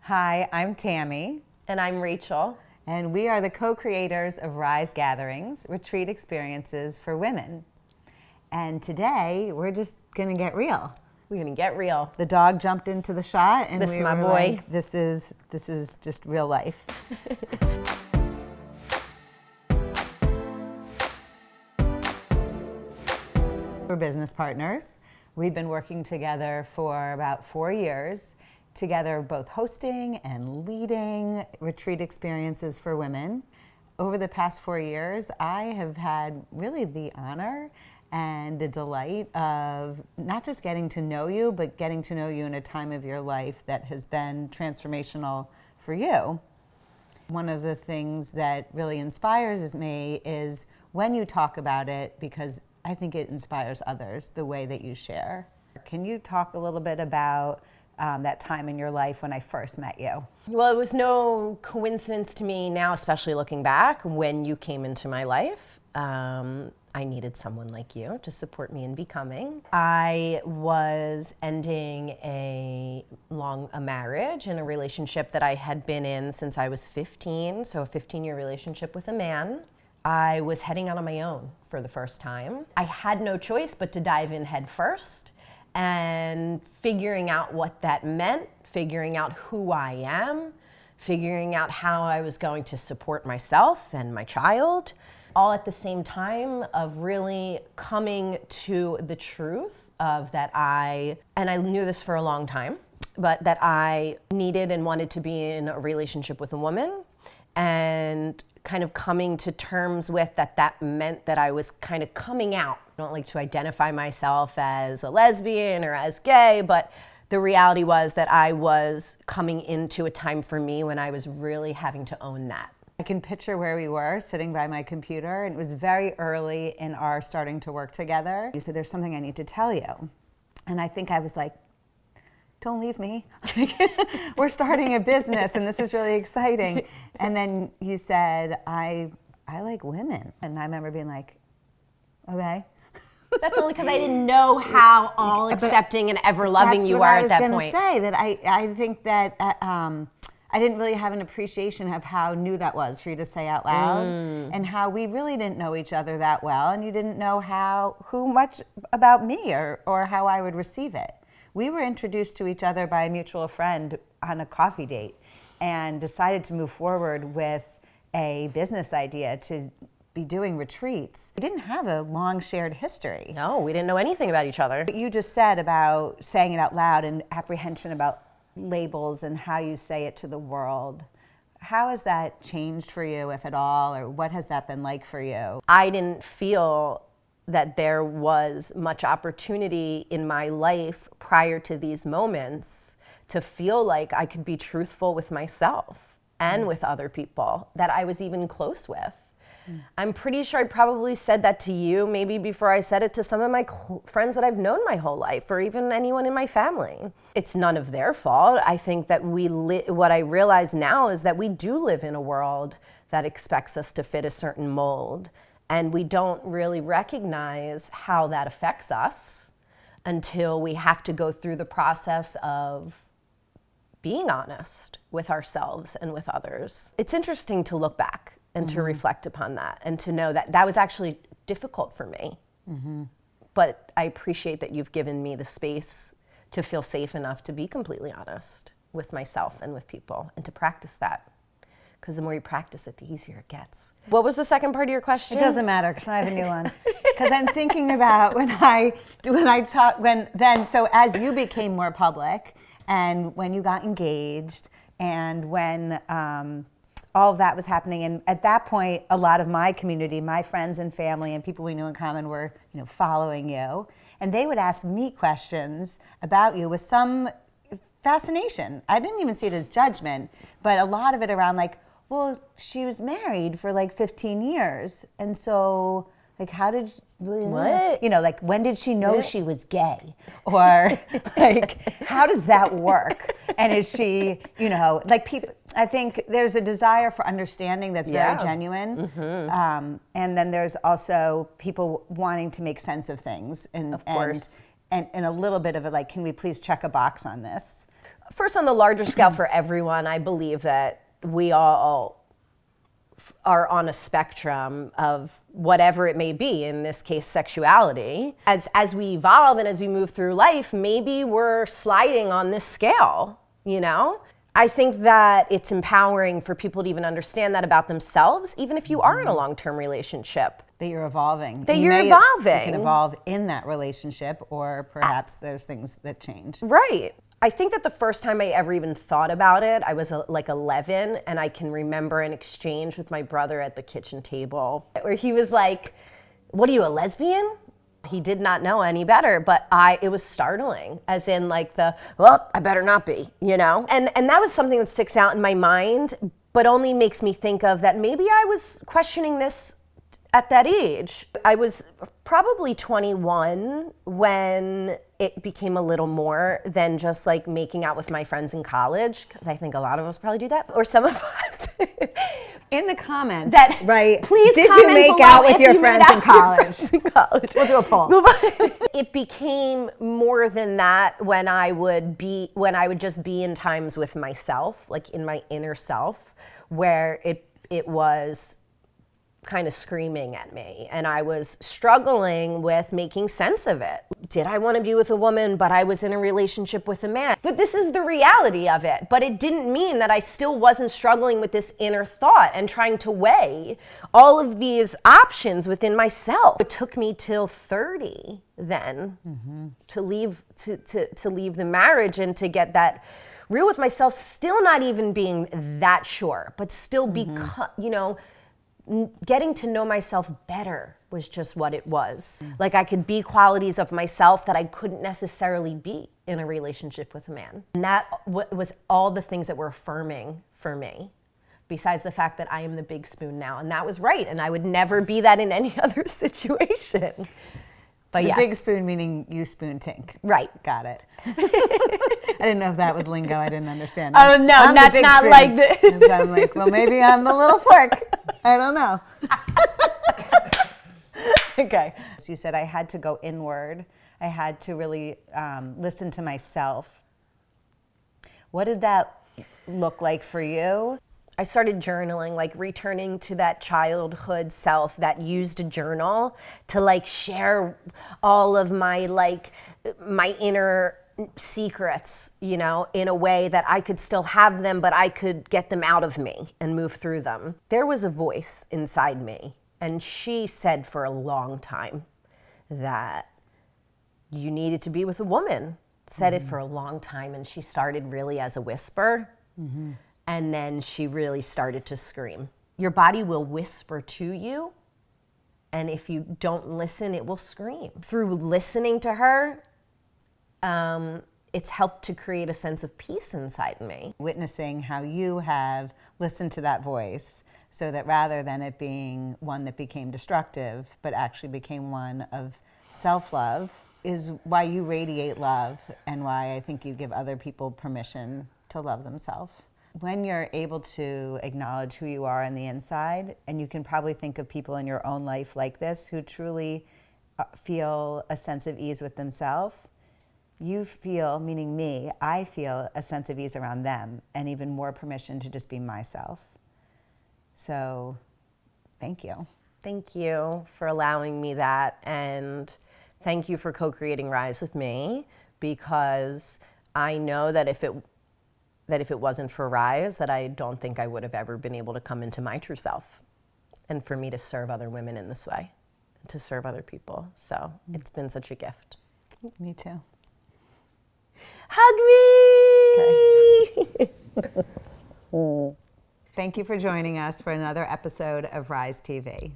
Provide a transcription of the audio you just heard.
Hi, I'm Tami. And I'm Rachel. And we are the co-creators of Rise Gatherings, retreat experiences for women. And today, we're just gonna get real. We're gonna get real. The dog jumped into the shot and This we is my were boy. like, this is just real life. We're business partners. We've been working together for about 4 years, together both hosting and leading retreat experiences for women. Over the past 4 years, I have had really the honor and the delight of not just getting to know you, but getting to know you in a time of your life that has been transformational for you. One of the things that really inspires me is when you talk about it, because I think it inspires others, the way that you share. Can you talk a little bit about that time in your life when I first met you? Well, it was no coincidence to me now, especially looking back, when you came into my life. I needed someone like you to support me in becoming. I was ending a marriage and a relationship that I had been in since I was 15, so a 15-year relationship with a man. I was heading out on my own for the first time. I had no choice but to dive in head first and figuring out what that meant, figuring out who I am, figuring out how I was going to support myself and my child, all at the same time of really coming to the truth of that and I knew this for a long time, but that I needed and wanted to be in a relationship with a woman, and kind of coming to terms with that meant that I was kind of coming out. I don't like to identify myself as a lesbian or as gay, but the reality was that I was coming into a time for me when I was really having to own that. I can picture where we were sitting by my computer, and it was very early in our starting to work together. You said, there's something I need to tell you. And I think I was like, don't leave me. We're starting a business and this is really exciting. And then you said, I like women. And I remember being like, okay. That's only because I didn't know how all accepting and ever loving you are at that point. That's what I was going to say, that I think that I didn't really have an appreciation of how new that was for you to say out loud, and how we really didn't know each other that well, and you didn't know who much about me or how I would receive it. We were introduced to each other by a mutual friend on a coffee date and decided to move forward with a business idea to be doing retreats. We didn't have a long shared history. No, we didn't know anything about each other. What you just said about saying it out loud and apprehension about labels and how you say it to the world, how has that changed for you, if at all, or what has that been like for you? I didn't feel that there was much opportunity in my life prior to these moments to feel like I could be truthful with myself and with other people that I was even close with. I'm pretty sure I probably said that to you maybe before I said it to some of my friends that I've known my whole life, or even anyone in my family. It's none of their fault. I think that what I realize now is that we do live in a world that expects us to fit a certain mold, and we don't really recognize how that affects us until we have to go through the process of being honest with ourselves and with others. It's interesting to look back and to reflect upon that, and to know that that was actually difficult for me. But I appreciate that you've given me the space to feel safe enough to be completely honest with myself and with people, and to practice that. Because the more you practice it, the easier it gets. What was the second part of your question? It doesn't matter, because I have a new one. Because I'm thinking about so as you became more public, and when you got engaged, and when all of that was happening, and at that point, a lot of my community, my friends and family and people we knew in common were, following you, and they would ask me questions about you with some fascination. I didn't even see it as judgment, but a lot of it around like, well, she was married for like 15 years, and so like, how did what? Like, when did she know she was gay? Or like, how does that work? And is she, like, people, I think there's a desire for understanding that's very genuine. And then there's also people wanting to make sense of things. And, of course. And a little bit of it, like, can we please check a box on this? First, on the larger scale for everyone, I believe that we all are on a spectrum of whatever it may be, in this case, sexuality. As we evolve and as we move through life, maybe we're sliding on this scale, you know? I think that it's empowering for people to even understand that about themselves, even if you are in a long-term relationship. That you're evolving. That you're evolving. You can evolve in that relationship, or perhaps there's things that change. Right. I think that the first time I ever even thought about it, I was like 11, and I can remember an exchange with my brother at the kitchen table where he was like, "What are you, a lesbian?" He did not know any better, but it was startling, as in like well, I better not be, you know? And that was something that sticks out in my mind, but only makes me think of that maybe I was questioning this at that age. I was probably 21 when it became a little more than just like making out with my friends in college, because I think a lot of us probably do that, or some of us. In the comments, right? Please, did you make out with your friends in college? We'll do a poll. It became more than that when I would just be in times with myself, like in my inner self, where it was kind of screaming at me, and I was struggling with making sense of it. Did I want to be with a woman, but I was in a relationship with a man? But this is the reality of it. But it didn't mean that I still wasn't struggling with this inner thought and trying to weigh all of these options within myself. It took me till 30 then to leave to leave the marriage and to get that real with myself, still not even being that sure, but still getting to know myself better was just what it was. Like I could be qualities of myself that I couldn't necessarily be in a relationship with a man. And that was all the things that were affirming for me, besides the fact that I am the big spoon now. And that was right. And I would never be that in any other situation. But the yes. Big spoon meaning you spoon tink. Right. Got it. I didn't know if that was lingo. I didn't understand. Oh, no, that's not spoon. Like this. And I'm like, well, maybe I'm the little fork. I don't know. Okay. So you said I had to go inward. I had to really listen to myself. What did that look like for you? I started journaling, like returning to that childhood self that used a journal to like share all of my inner secrets, you know, in a way that I could still have them, but I could get them out of me and move through them. There was a voice inside me, and she said for a long time that you needed to be with a woman. Said it for a long time, and she started really as a whisper. And then she really started to scream. Your body will whisper to you, and if you don't listen, it will scream. Through listening to her, it's helped to create a sense of peace inside me. Witnessing how you have listened to that voice, so that rather than it being one that became destructive, but actually became one of self-love, is why you radiate love, and why I think you give other people permission to love themselves. When you're able to acknowledge who you are on the inside, and you can probably think of people in your own life like this who truly feel a sense of ease with themselves, you feel, meaning me, I feel a sense of ease around them, and even more permission to just be myself. So, thank you. Thank you for allowing me that, and thank you for co-creating Rise with me, because I know that if it wasn't for Rise, that I don't think I would have ever been able to come into my true self, and for me to serve other women in this way, to serve other people. So it's been such a gift. Me too. Hug me! Okay. Thank you for joining us for another episode of Rise TV.